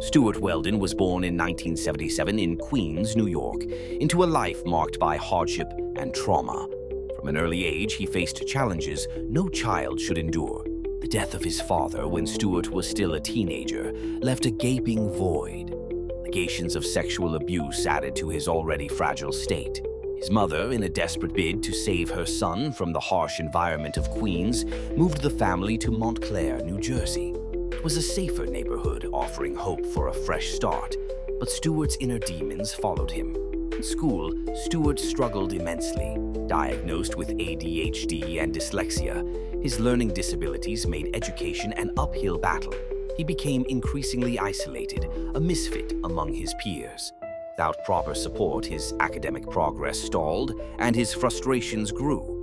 Stuart Weldon was born in 1977 in Queens, New York, into a life marked by hardship and trauma. From an early age, he faced challenges no child should endure. The death of his father when Stuart was still a teenager left a gaping void. Allegations of sexual abuse added to his already fragile state. His mother, in a desperate bid to save her son from the harsh environment of Queens, moved the family to Montclair, New Jersey. It was a safer neighborhood, offering hope for a fresh start, but Stuart's inner demons followed him. In school, Stuart struggled immensely. Diagnosed with ADHD and dyslexia, his learning disabilities made education an uphill battle. He became increasingly isolated, a misfit among his peers. Without proper support, his academic progress stalled, and his frustrations grew.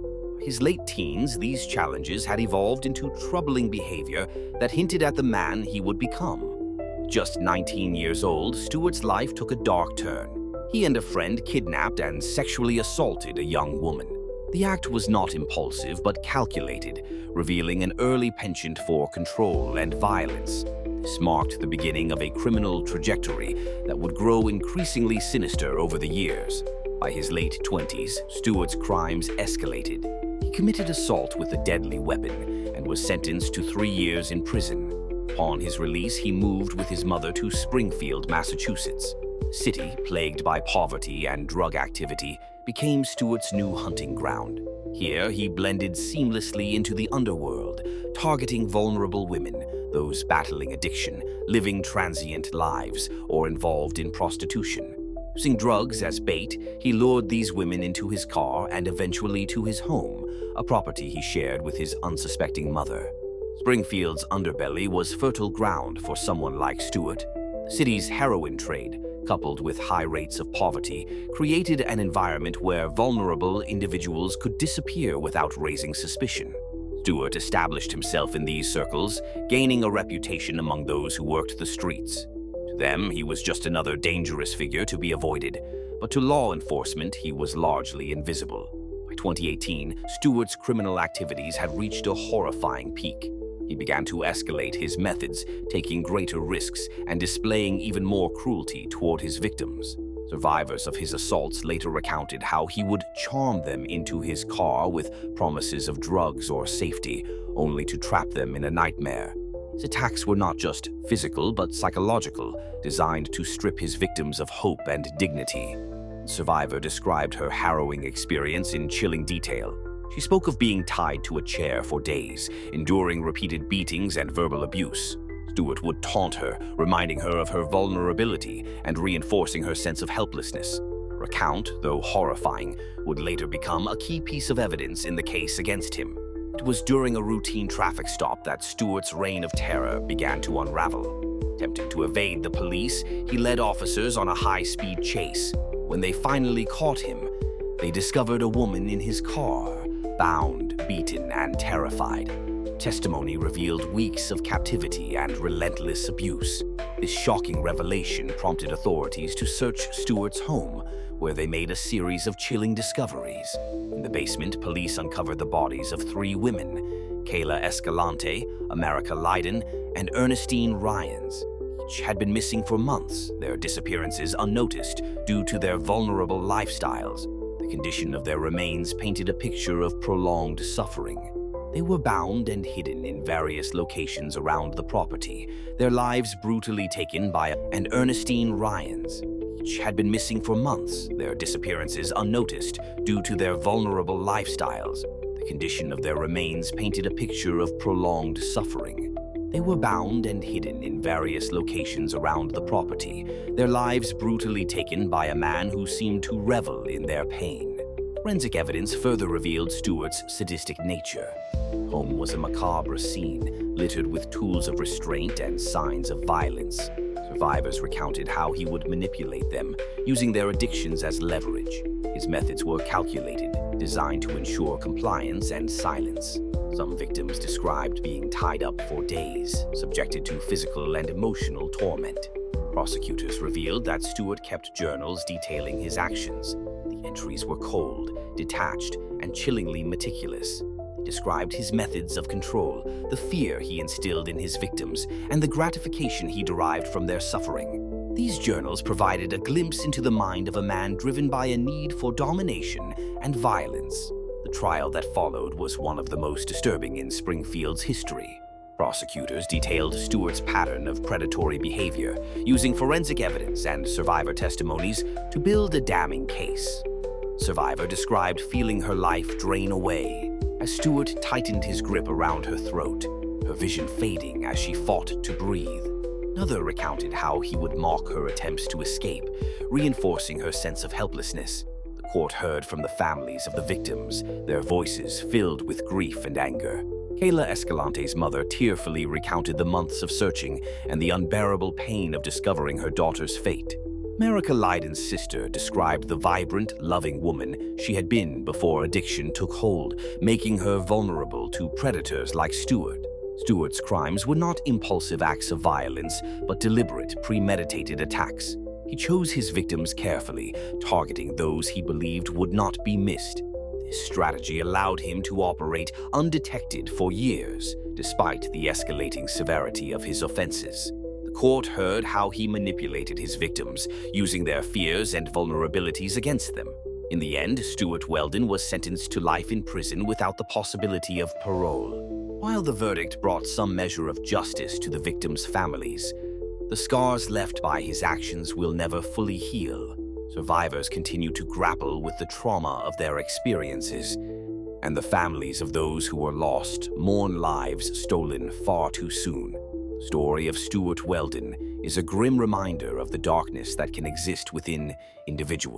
His late teens, these challenges had evolved into troubling behavior that hinted at the man he would become. Just 19 years old, Stuart's life took a dark turn. He and a friend kidnapped and sexually assaulted a young woman. The act was not impulsive but calculated, revealing an early penchant for control and violence. This marked the beginning of a criminal trajectory that would grow increasingly sinister over the years. By his late 20s, Stuart's crimes escalated. He committed assault with a deadly weapon and was sentenced to 3 years in prison. Upon his release, he moved with his mother to Springfield, Massachusetts. The city, plagued by poverty and drug activity, became Stuart's new hunting ground. Here, he blended seamlessly into the underworld, targeting vulnerable women, those battling addiction, living transient lives, or involved in prostitution. Using drugs as bait, he lured these women into his car and eventually to his home, a property he shared with his unsuspecting mother. Springfield's underbelly was fertile ground for someone like Stuart. The city's heroin trade, coupled with high rates of poverty, created an environment where vulnerable individuals could disappear without raising suspicion. Stuart established himself in these circles, gaining a reputation among those who worked the streets. To them, he was just another dangerous figure to be avoided, but to law enforcement, he was largely invisible. By 2018, Stuart's criminal activities had reached a horrifying peak. He began to escalate his methods, taking greater risks and displaying even more cruelty toward his victims. Survivors of his assaults later recounted how he would charm them into his car with promises of drugs or safety, only to trap them in a nightmare. His attacks were not just physical but psychological, designed to strip his victims of hope and dignity. The survivor described her harrowing experience in chilling detail. She spoke of being tied to a chair for days, enduring repeated beatings and verbal abuse. Stuart would taunt her, reminding her of her vulnerability and reinforcing her sense of helplessness. Her account, though horrifying, would later become a key piece of evidence in the case against him. It was during a routine traffic stop that Stuart's reign of terror began to unravel. Attempting to evade the police, he led officers on a high-speed chase. When they finally caught him, they discovered a woman in his car, bound, beaten, and terrified. Testimony revealed weeks of captivity and relentless abuse. This shocking revelation prompted authorities to search Stuart's home, where they made a series of chilling discoveries. In the basement, police uncovered the bodies of 3 women, Kayla Escalante, America Leiden, and Ernestine Ryans. Each had been missing for months, their disappearances unnoticed due to their vulnerable lifestyles. The condition of their remains painted a picture of prolonged suffering. They were bound and hidden in various locations around the property, their lives brutally taken by and Ernestine Ryans. Each had been missing for months, their disappearances unnoticed due to their vulnerable lifestyles. The condition of their remains painted a picture of prolonged suffering. They were bound and hidden in various locations around the property, their lives brutally taken by a man who seemed to revel in their pain. Forensic evidence further revealed Stuart's sadistic nature. Home was a macabre scene, littered with tools of restraint and signs of violence. Survivors recounted how he would manipulate them, using their addictions as leverage. His methods were calculated, designed to ensure compliance and silence. Some victims described being tied up for days, subjected to physical and emotional torment. Prosecutors revealed that Stuart kept journals detailing his actions. The entries were cold, detached, and chillingly meticulous. described his methods of control, the fear he instilled in his victims, and the gratification he derived from their suffering. These journals provided a glimpse into the mind of a man driven by a need for domination and violence. The trial that followed was one of the most disturbing in Springfield's history. Prosecutors detailed Stuart's pattern of predatory behavior, using forensic evidence and survivor testimonies to build a damning case. Survivor described feeling her life drain away as Stuart tightened his grip around her throat, her vision fading as she fought to breathe. Another recounted how he would mock her attempts to escape, reinforcing her sense of helplessness. The court heard from the families of the victims, their voices filled with grief and anger. Kayla Escalante's mother tearfully recounted the months of searching and the unbearable pain of discovering her daughter's fate. America Lydon's sister described the vibrant, loving woman she had been before addiction took hold, making her vulnerable to predators like Stuart. Stuart's crimes were not impulsive acts of violence, but deliberate, premeditated attacks. He chose his victims carefully, targeting those he believed would not be missed. This strategy allowed him to operate undetected for years, despite the escalating severity of his offenses. The court heard how he manipulated his victims, using their fears and vulnerabilities against them. In the end, Stuart Weldon was sentenced to life in prison without the possibility of parole. While the verdict brought some measure of justice to the victims' families, the scars left by his actions will never fully heal. Survivors continue to grapple with the trauma of their experiences, and the families of those who were lost mourn lives stolen far too soon. The story of Stuart Weldon is a grim reminder of the darkness that can exist within individuals.